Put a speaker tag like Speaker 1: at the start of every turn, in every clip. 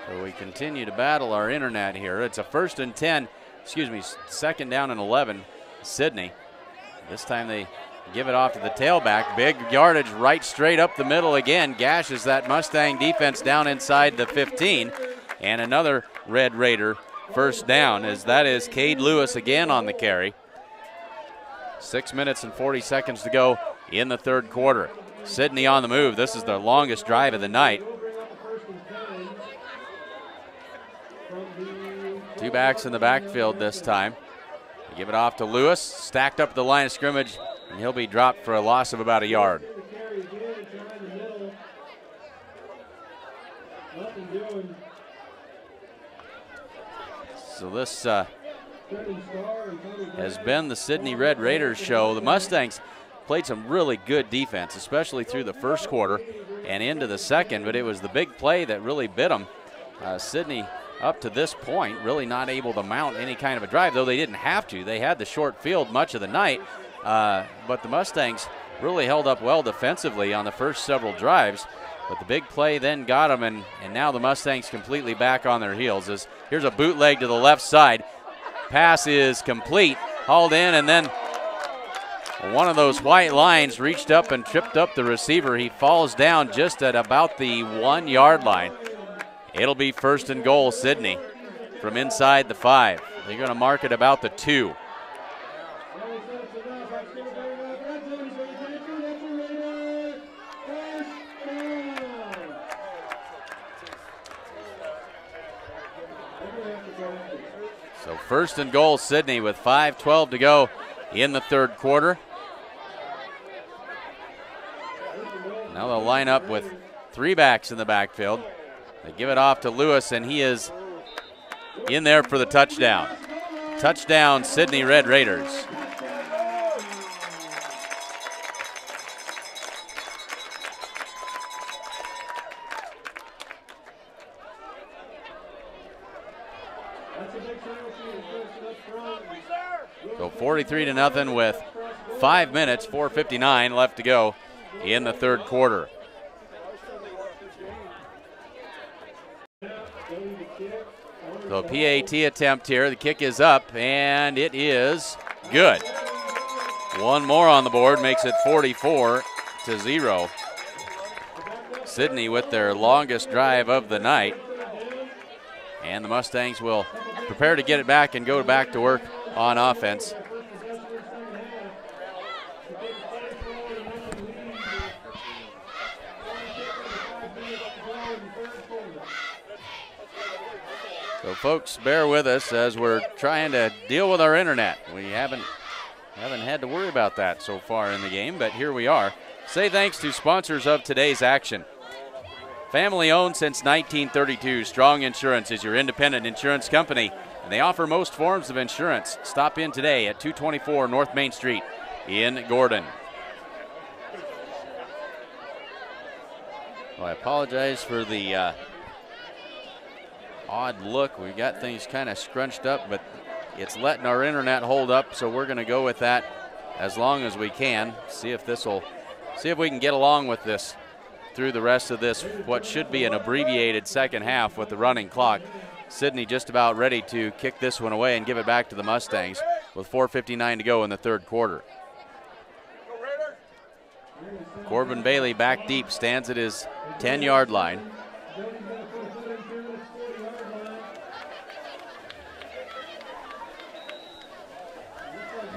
Speaker 1: So we continue to battle our internet here. It's a 1st and 10, excuse me, 2nd down and 11, Sidney. This time they give it off to the tailback. Big yardage right straight up the middle again. Gashes that Mustang defense down inside the 15. And another Red Raider first down, as that is Cade Lewis again on the carry. 6 minutes and 40 seconds to go in the 3rd quarter. Sidney on the move. This is the longest drive of the night. 2 backs in the backfield this time. They give it off to Lewis, stacked up the line of scrimmage, and he'll be dropped for a loss of about a yard. So this has been the Sidney Red Raiders show. The Mustangs played some really good defense, especially through the 1st quarter and into the 2nd, but it was the big play that really bit them. Sidney, up to this point, really not able to mount any kind of a drive, though they didn't have to. They had the short field much of the night, but the Mustangs really held up well defensively on the first several drives. But the big play then got them, and now the Mustangs completely back on their heels. Here's a bootleg to the left side. Pass is complete, hauled in, and then one of those white lines reached up and tripped up the receiver. He falls down just at about the 1 yard line. It'll be 1st and goal, Sidney, from inside the 5. They're going to mark it about the 2. So 1st and goal, Sidney, with 5:12 to go in the 3rd quarter. Now they'll line up with 3 backs in the backfield. They give it off to Lewis, and he is in there for the touchdown. Touchdown, Sidney Red Raiders. So 43-0 with 5 minutes, 4:59 left to go in the 3rd quarter. So PAT attempt here. The kick is up, and it is good. One more on the board makes it 44-0. Sidney with their longest drive of the night. And the Mustangs will prepare to get it back and go back to work on offense. So folks, bear with us as we're trying to deal with our internet. We haven't had to worry about that so far in the game, but here we are. Say thanks to sponsors of today's action. Family owned since 1932, Strong Insurance is your independent insurance company, and they offer most forms of insurance. Stop in today at 224 North Main Street in Gordon. Well, I apologize for the odd look. We've got things kind of scrunched up, but it's letting our internet hold up, so we're going to go with that as long as we can. See if we can get along with this through the rest of this, what should be an abbreviated 2nd half with the running clock. Sidney just about ready to kick this one away and give it back to the Mustangs with 4:59 to go in the 3rd quarter. Corbin Bailey back deep, stands at his 10-yard line.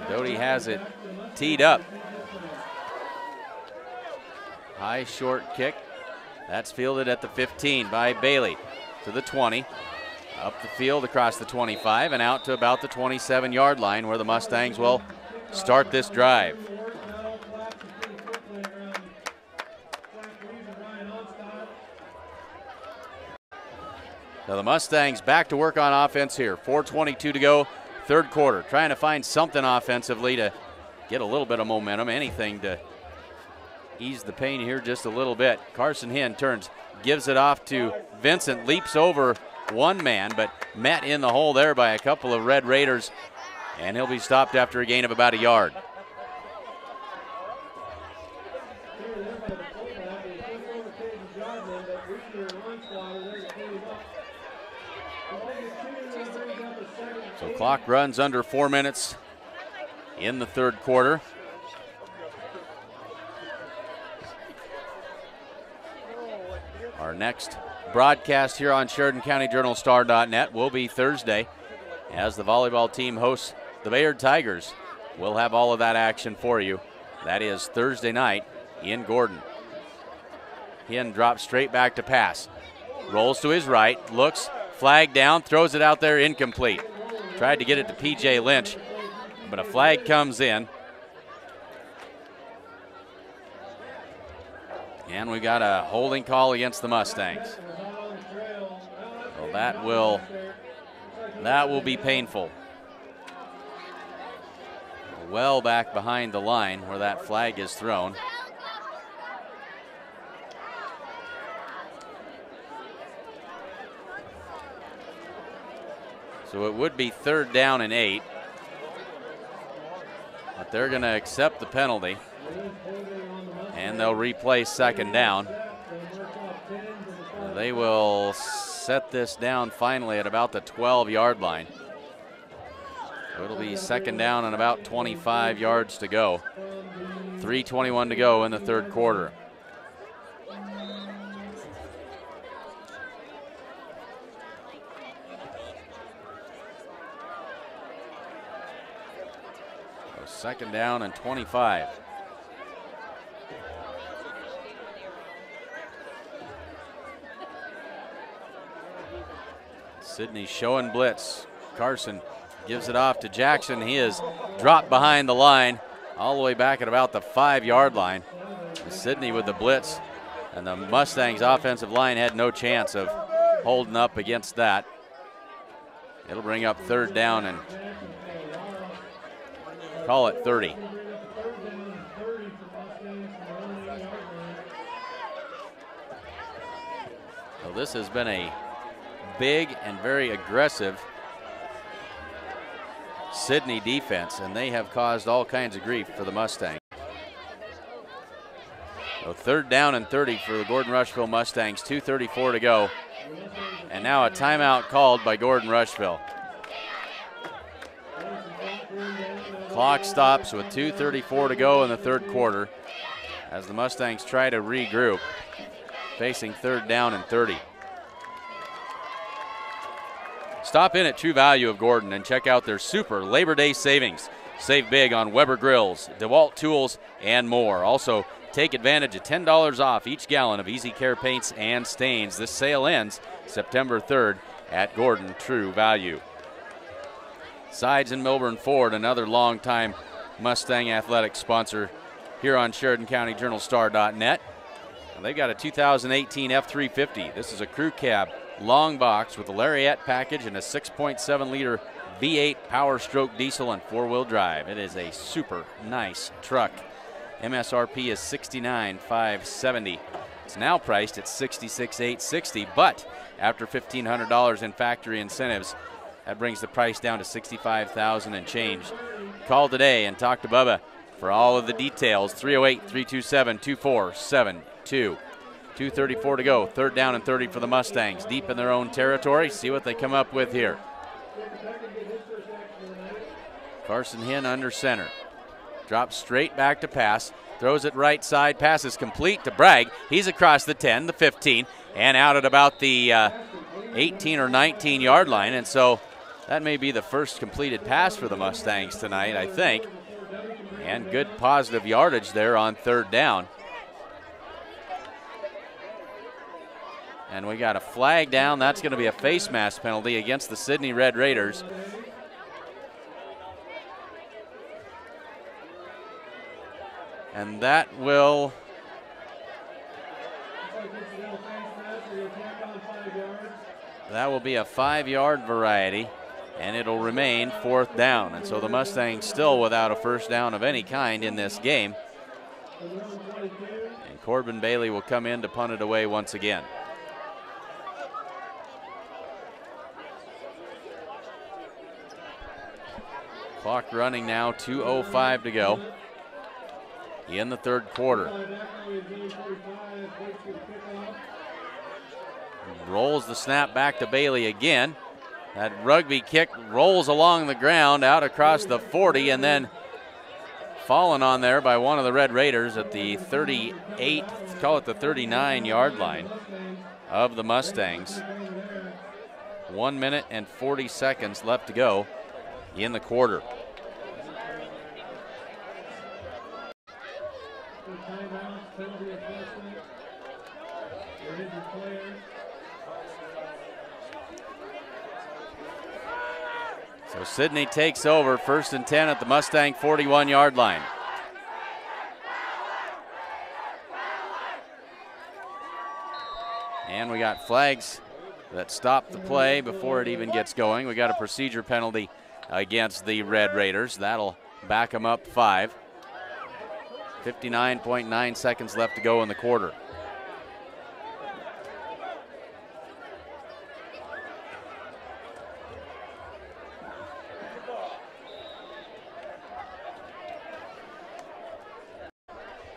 Speaker 1: Doty has it teed up. High short kick. That's fielded at the 15 by Bailey to the 20. Up the field across the 25 and out to about the 27-yard line where the Mustangs will start this drive. Now the Mustangs back to work on offense here. 4:22 to go, 3rd quarter. Trying to find something offensively to get a little bit of momentum, anything to ease the pain here just a little bit. Carson Hinn turns, gives it off to Vincent, leaps over one man, but met in the hole there by a couple of Red Raiders, and he'll be stopped after a gain of about a yard. So clock runs under 4 minutes in the third quarter. Our next broadcast here on SheridanCountyJournalStar.net will be Thursday as the volleyball team hosts the Bayard Tigers. We'll have all of that action for you. That is Thursday night in Gordon. Hinn drops straight back to pass. Rolls to his right, looks, flag down, throws it out there, incomplete. Tried to get it to P.J. Lynch, but a flag comes in. And we got a holding call against the Mustangs. So that will be painful. Well back behind the line where that flag is thrown. So it would be 3rd down and 8. But they're going to accept the penalty. And they'll replay 2nd down. They will set this down finally at about the 12-yard line. So it'll be 2nd down and about 25 yards to go. 3:21 to go in the third quarter. So 2nd down and 25. Sidney showing blitz. Carson gives it off to Jackson. He is dropped behind the line all the way back at about the 5-yard line. Sidney with the blitz, and the Mustangs offensive line had no chance of holding up against that. It'll bring up 3rd down and call it 30. So this has been a big and very aggressive Sidney defense, and they have caused all kinds of grief for the Mustangs. So 3rd down and 30 for the Gordon Rushville Mustangs, 2:34 to go. And now a timeout called by Gordon Rushville. Clock stops with 2:34 to go in the third quarter as the Mustangs try to regroup, facing 3rd down and 30. Stop in at True Value of Gordon and check out their super Labor Day savings. Save big on Weber Grills, DeWalt Tools, and more. Also, take advantage of $10 off each gallon of Easy Care paints and stains. This sale ends September 3rd at Gordon True Value. Sides and Milburn Ford, another longtime Mustang athletic sponsor here on SheridanCountyJournalStar.net. And they've got a 2018 F350. This is a crew cab long box with a lariat package and a 6.7-liter V8 Power Stroke diesel and 4-wheel drive. It is a super nice truck. MSRP is $69,570. It's now priced at $66,860, but after $1,500 in factory incentives, that brings the price down to $65,000 and change. Call today and talk to Bubba for all of the details. 308-327-2472. 2:34 to go. 3rd down and 30 for the Mustangs. Deep in their own territory. See what they come up with here. Carson Hinn under center. Drops straight back to pass. Throws it right side. Pass is complete to Bragg. He's across the 10, the 15, and out at about the 18 or 19-yard line. And so that may be the first completed pass for the Mustangs tonight, I think. And good positive yardage there on 3rd down. And we got a flag down. That's going to be a face mask penalty against the Sidney Red Raiders. And that will be a 5-yard variety, and it'll remain 4th down. And so the Mustangs still without a first down of any kind in this game. And Corbin Bailey will come in to punt it away once again. Clock running now, 2:05 to go in the third quarter. Rolls the snap back to Bailey again. That rugby kick rolls along the ground out across the 40 and then fallen on there by one of the Red Raiders at the 38, call it the 39-yard line of the Mustangs. 1 minute and 40 seconds left to go in the quarter. So Sidney takes over, 1st and 10 at the Mustang 41-yard line. And we got flags that stop the play before it even gets going. We got a procedure penalty against the Red Raiders. That'll back them up 5. 59.9 seconds left to go in the quarter.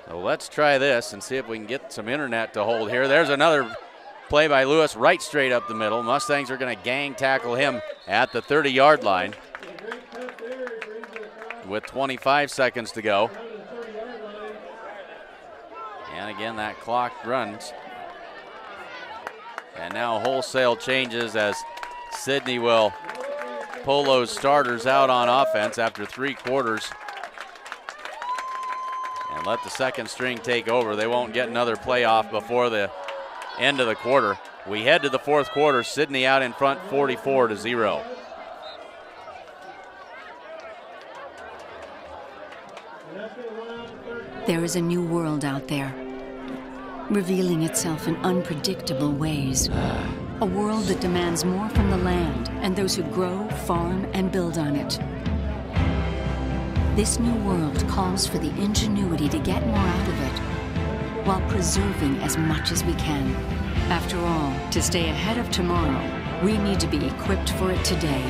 Speaker 1: So let's try this and see if we can get some internet to hold here. There's another play by Lewis right straight up the middle. Mustangs are going to gang tackle him at the 30-yard line with 25 seconds to go. And again, that clock runs. And now wholesale changes as Sidney will pull those starters out on offense after 3 quarters and let the second string take over. They won't get another play off before the end of the quarter. We head to the 4th quarter. Sidney out in front 44-0.
Speaker 2: There is a new world out there, revealing itself in unpredictable ways. A world that demands more from the land and those who grow, farm, and build on it. This new world calls for the ingenuity to get more out of it, while preserving as much as we can. After all, to stay ahead of tomorrow, we need to be equipped for it today.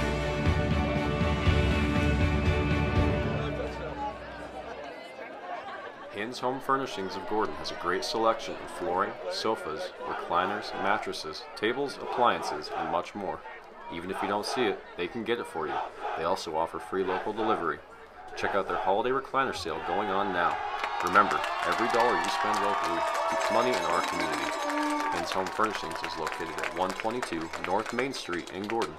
Speaker 3: Hin's Home Furnishings of Gordon has a great selection of flooring, sofas, recliners, mattresses, tables, appliances, and much more. Even if you don't see it, they can get it for you. They also offer free local delivery. Check out their holiday recliner sale going on now. Remember, every dollar you spend locally keeps money in our community. Hin's Home Furnishings is located at 122 North Main Street in Gordon.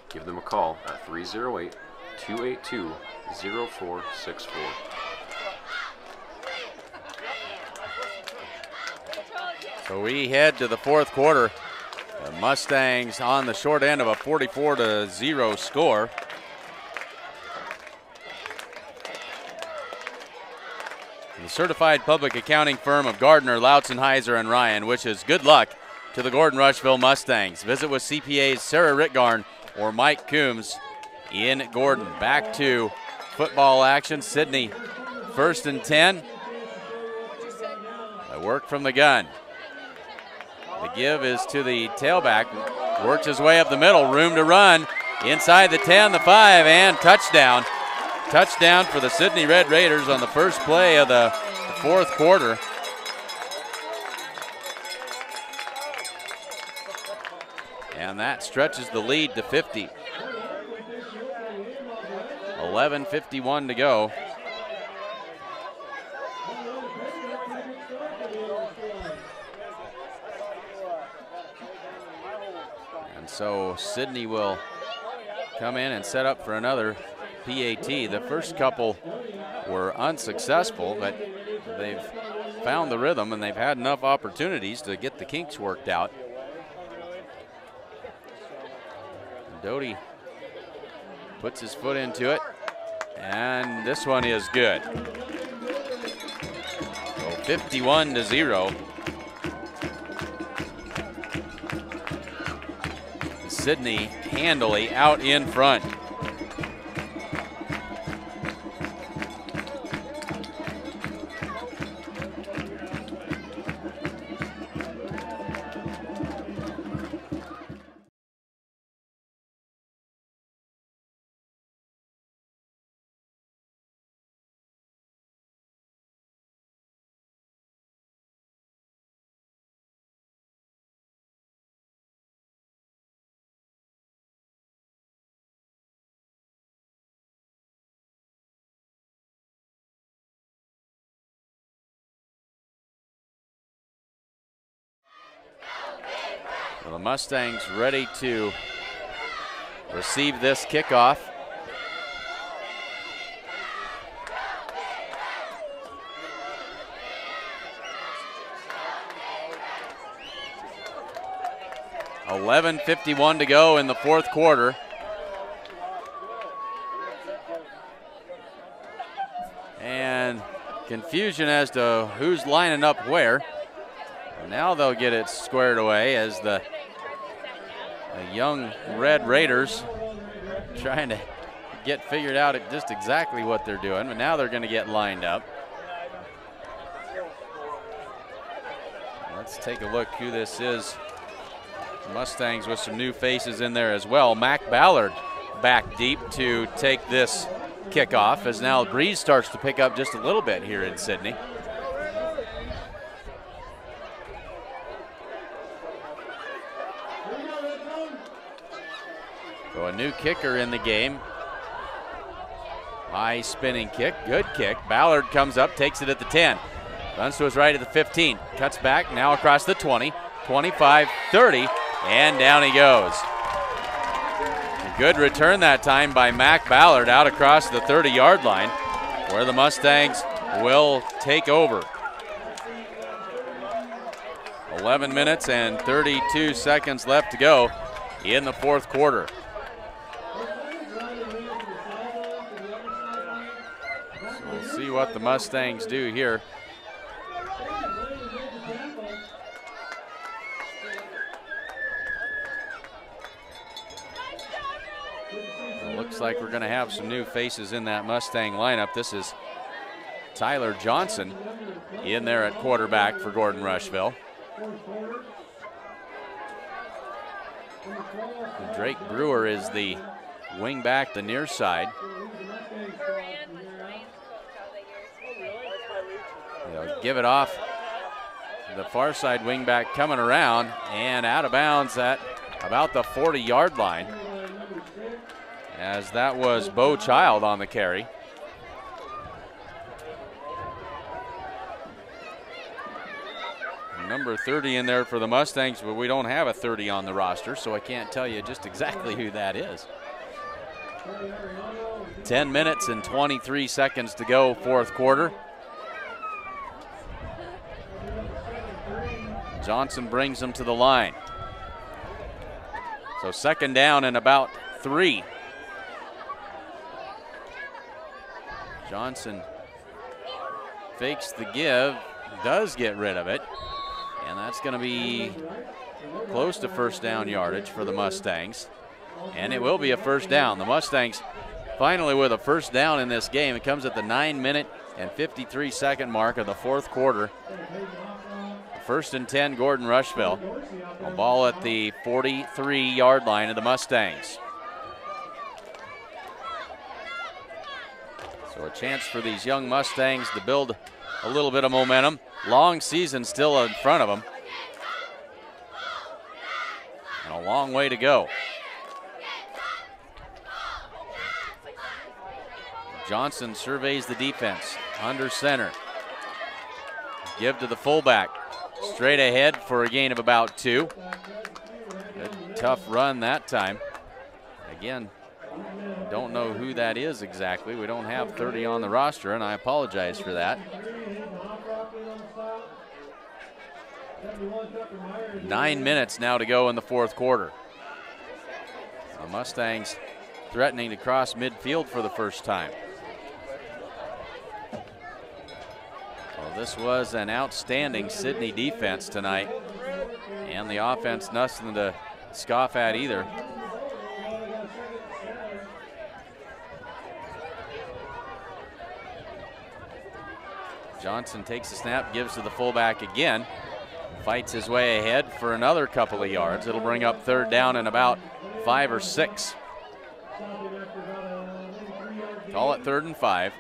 Speaker 3: Give them a call at 308-282-0464.
Speaker 1: So we head to the 4th quarter. The Mustangs on the short end of a 44-0 score. The certified public accounting firm of Gardner, Lautzenheiser, and Ryan wishes good luck to the Gordon Rushville Mustangs. Visit with CPAs Sarah Ritgarn or Mike Coombs in Gordon. Back to football action. Sidney, 1st and 10. A work from the gun. The give is to the tailback. Works his way up the middle. Room to run. Inside the 10, the 5, and touchdown. Touchdown for the Sidney Red Raiders on the first play of the 4th quarter. And that stretches the lead to 50. 11:51 to go. And so Sidney will come in and set up for another PAT. The first couple were unsuccessful, but they've found the rhythm and they've had enough opportunities to get the kinks worked out. Doty puts his foot into it, and this one is good. So 51-0. Sidney handily out in front. So the Mustangs ready to receive this kickoff. .11:51 to go in the fourth quarter. And confusion as to who's lining up where. Now they'll get it squared away as the young Red Raiders trying to get figured out at just exactly what they're doing, but now they're going to get lined up. Let's take a look who this is. Mustangs with some new faces in there as well. Mac Ballard back deep to take this kickoff as now the breeze starts to pick up just a little bit here in Sydney. So a new kicker in the game. High spinning kick, good kick. Ballard comes up, takes it at the 10. Runs to his right at the 15. Cuts back, now across the 20, 25, 30, and down he goes. A good return that time by Mac Ballard out across the 30-yard line where the Mustangs will take over. 11 minutes and 32 seconds left to go in the fourth quarter. So we'll see what the Mustangs do here. Looks like we're going to have some new faces in that Mustang lineup. This is Tyler Johnson in there at quarterback for Gordon Rushville. Drake Brewer is the wing back, the near side. They'll give it off. The far side wing back coming around and out of bounds at about the 40-yard line, as that was Bo Child on the carry. Number 30 in there for the Mustangs, but we don't have a 30 on the roster, so I can't tell you just exactly who that is. 10 minutes and 23 seconds to go, fourth quarter. Johnson brings them to the line. So second down and about 3. Johnson fakes the give, does get rid of it, and that's going to be close to first down yardage for the Mustangs, and it will be a first down. The Mustangs finally with a first down in this game. It comes at the 9-minute and 53-second mark of the fourth quarter. First and 10, Gordon Rushville. A ball at the 43-yard line of the Mustangs. So a chance for these young Mustangs to build a little bit of momentum. Long season still in front of them. And a long way to go. Johnson surveys the defense under center. Give to the fullback. Straight ahead for a gain of about 2. A tough run that time. Again, don't know who that is exactly. We don't have 30 on the roster, and I apologize for that. 9 minutes now to go in the fourth quarter. The Mustangs threatening to cross midfield for the first time. Well, this was an outstanding Sydney defense tonight, and the offense nothing to scoff at either. Johnson takes the snap, gives to the fullback again, fights his way ahead for another couple of yards. It'll bring up third down and about 5 or 6. Call it 3rd and 5.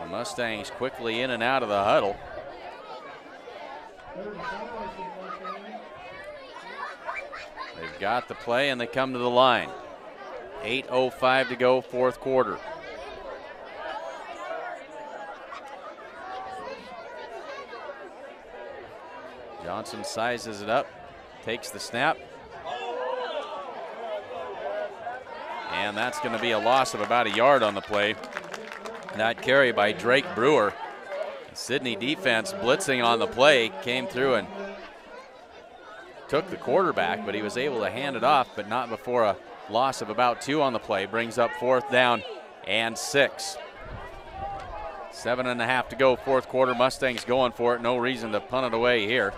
Speaker 1: The Mustangs quickly in and out of the huddle. They've got the play and they come to the line. 8:05 to go, fourth quarter. Johnson sizes it up, takes the snap. And that's going to be a loss of about a yard on the play. That carry by Drake Brewer. Sydney defense blitzing on the play came through and took the quarterback, but he was able to hand it off, but not before a loss of about 2 on the play. Brings up 4th down and 6. 7.5 to go, 4th quarter. Mustangs going for it. No reason to punt it away here.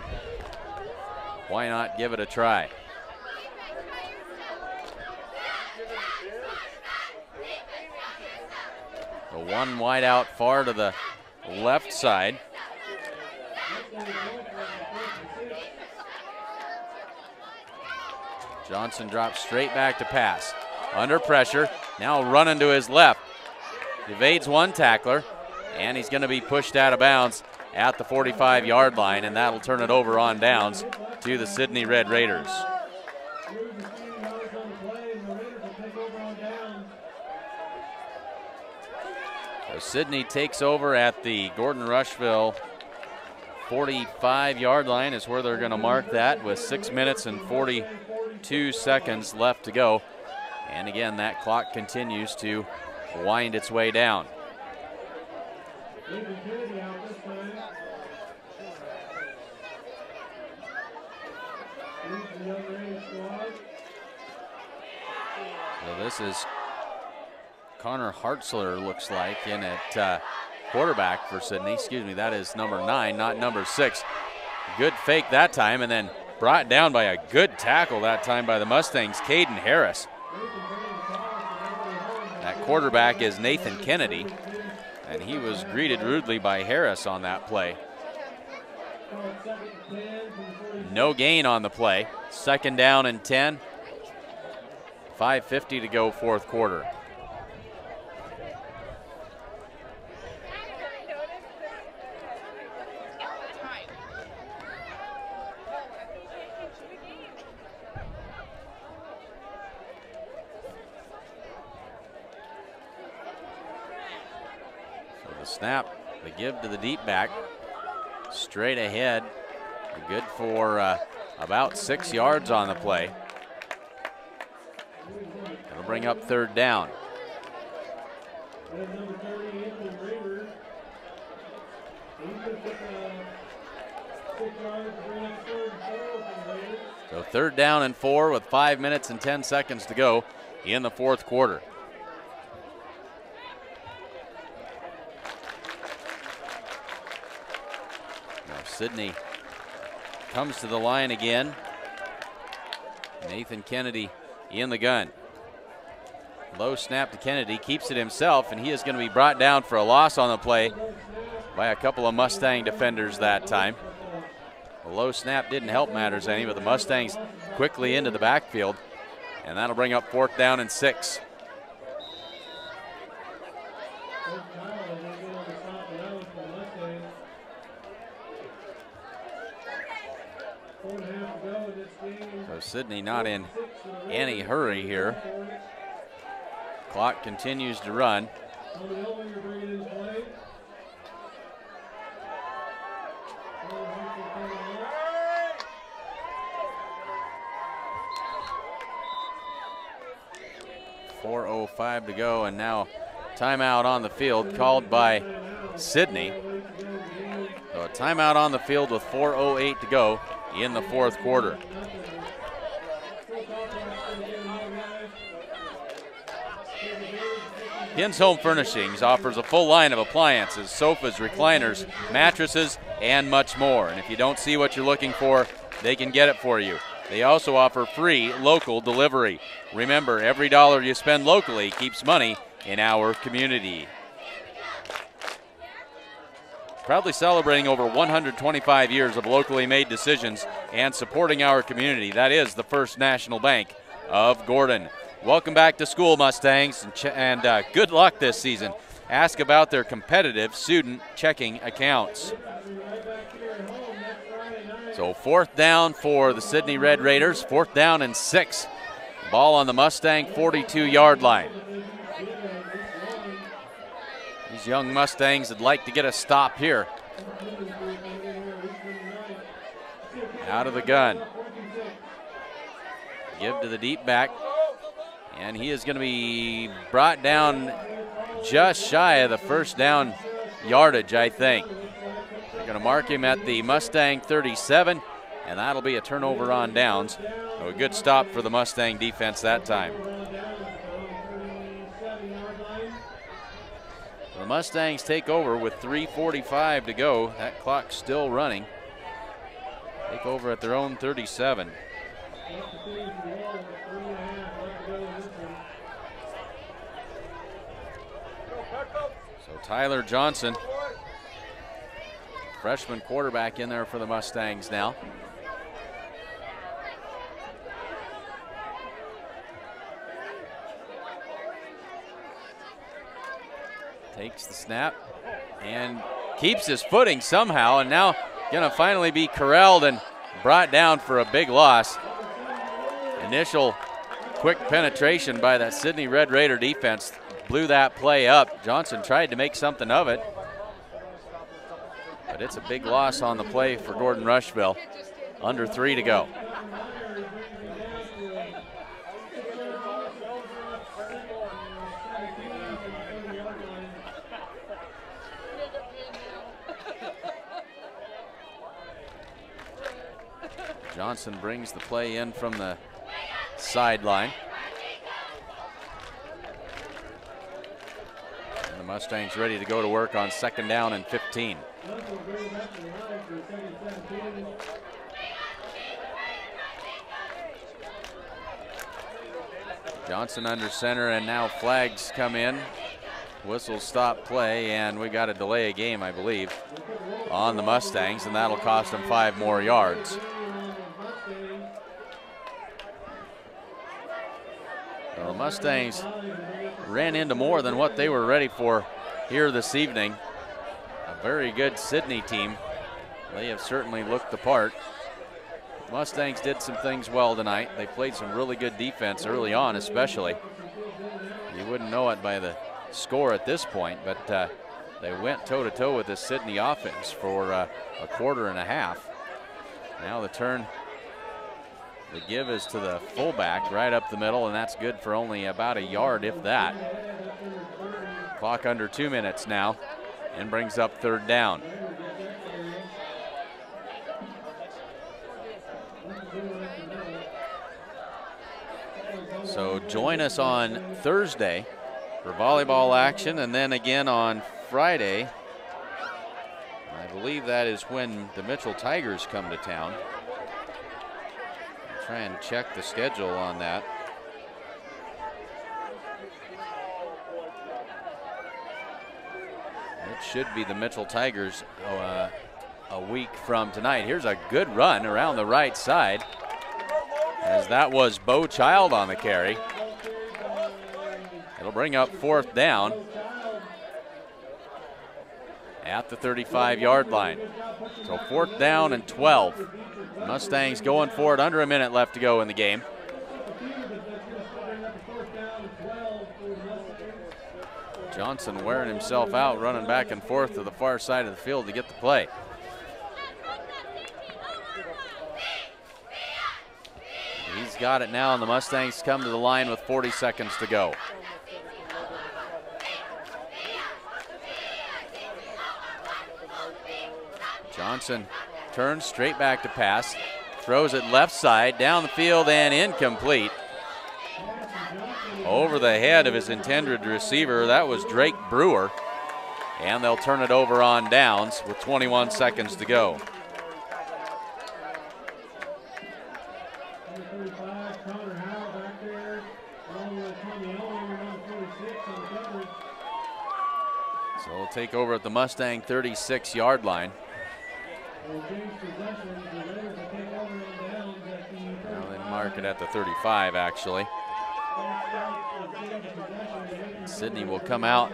Speaker 1: Why not give it a try? The one wide out far to the left side. Johnson drops straight back to pass. Under pressure, now running to his left. Evades one tackler, and he's going to be pushed out of bounds at the 45-yard line, and that'll turn it over on downs to the Sydney Red Raiders. So Sydney takes over at the Gordon Rushville 45-yard line is where they're going to mark that with 6 minutes and 42 seconds left to go. And again, that clock continues to wind its way down. So this is Connor Hartzler, looks like, in at quarterback for Sydney. Excuse me, that is number 9, not number 6. Good fake that time, and then brought down by a good tackle that time by the Mustangs, Caden Harris. That quarterback is Nathan Kennedy, and he was greeted rudely by Harris on that play. No gain on the play. 2nd down and 10. 5:50 to go, 4th quarter. Snap, the give to the deep back, straight ahead, good for about 6 yards on the play. It'll bring up 3rd down. So 3rd down and 4 with 5 minutes and 10 seconds to go in the 4th quarter. Sydney comes to the line again. Nathan Kennedy in the gun. Low snap to Kennedy, keeps it himself, and he is going to be brought down for a loss on the play by a couple of Mustang defenders that time. The low snap didn't help matters any, but the Mustangs quickly into the backfield, and that'll bring up 4th down and 6. So Sydney not in any hurry here. Clock continues to run. .405 to go, and now timeout on the field called by Sydney. So a timeout on the field with 4:08 to go in the 4th quarter. Hins Home Furnishings offers a full line of appliances, sofas, recliners, mattresses, and much more. And if you don't see what you're looking for, they can get it for you. They also offer free local delivery. Remember, every dollar you spend locally keeps money in our community. Proudly celebrating over 125 years of locally made decisions and supporting our community. That is the First National Bank of Gordon. Welcome back to school, Mustangs, and good luck this season. Ask about their competitive student checking accounts. So 4th down for the Sydney Red Raiders, 4th down and 6. Ball on the Mustang 42-yard line. These young Mustangs would like to get a stop here. out of the gun. Give to the deep back. And he is going to be brought down just shy of the first down yardage, I think. They're going to mark him at the Mustang 37, and that'll be a turnover on downs. So a good stop for the Mustang defense that time. The Mustangs take over with 3:45 to go. That clock's still running. Take over at their own 37. So Tyler Johnson, freshman quarterback, in there for the Mustangs now. Takes the snap and keeps his footing somehow, and now gonna finally be corralled and brought down for a big loss. Initial quick penetration by that Sidney Red Raider defense blew that play up. Johnson tried to make something of it, but it's a big loss on the play for Gordon Rushville. Under 3 to go. Johnson brings the play in from the sideline. And the Mustangs ready to go to work on 2nd down and 15. Johnson under center, and now flags come in. Whistles stop play, and we got a delay of game, I believe, on the Mustangs, and that'll cost them 5 more yards. Well, the Mustangs ran into more than what they were ready for here this evening. A very good Sidney team. They have certainly looked the part. Mustangs did some things well tonight. They played some really good defense early on, especially. You wouldn't know it by the score at this point, but they went toe-to-toe with the Sidney offense for a quarter and a half. Now the turn. The give is to the fullback right up the middle, and that's good for only about a yard, if that. Clock under 2 minutes now, and brings up 3rd down. So join us on Thursday for volleyball action, and then again on Friday. I believe that is when the Mitchell Tigers come to town. Try and check the schedule on that. It should be the Mitchell Tigers a week from tonight. Here's a good run around the right side, as that was Bo Child on the carry. It'll bring up 4th down at the 35-yard line. So 4th down and 12. Mustangs going for it, under a minute left to go in the game. Johnson wearing himself out, running back and forth to the far side of the field to get the play. He's got it now, and the Mustangs come to the line with 40 seconds to go. Johnson turns straight back to pass, throws it left side, down the field, and incomplete. Over the head of his intended receiver, that was Drake Brewer, and they'll turn it over on downs with 21 seconds to go. So we'll take over at the Mustang 36-yard line. Now they mark it at the 35, actually. Sidney will come out.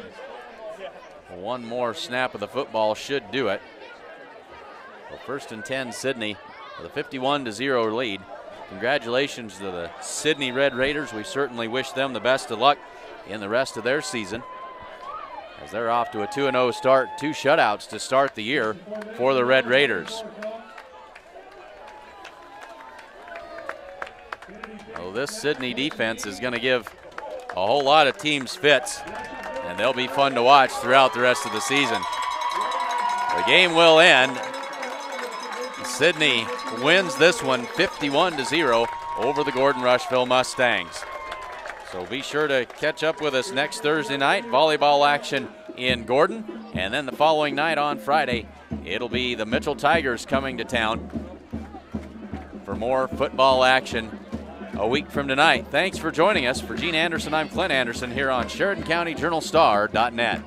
Speaker 1: One more snap of the football should do it. Well, 1st and 10, Sidney with a 51-0 lead. Congratulations to the Sidney Red Raiders. We certainly wish them the best of luck in the rest of their season, as they're off to a 2-0 start, 2 shutouts to start the year for the Red Raiders. So this Sidney defense is going to give a whole lot of teams fits, and they'll be fun to watch throughout the rest of the season. The game will end. Sidney wins this one 51-0 over the Gordon Rushville Mustangs. So be sure to catch up with us next Thursday night. Volleyball action in Gordon. And then the following night on Friday, it'll be the Mitchell Tigers coming to town for more football action a week from tonight. Thanks for joining us. For Gene Anderson, I'm Clint Anderson here on SheridanCountyJournalStar.net.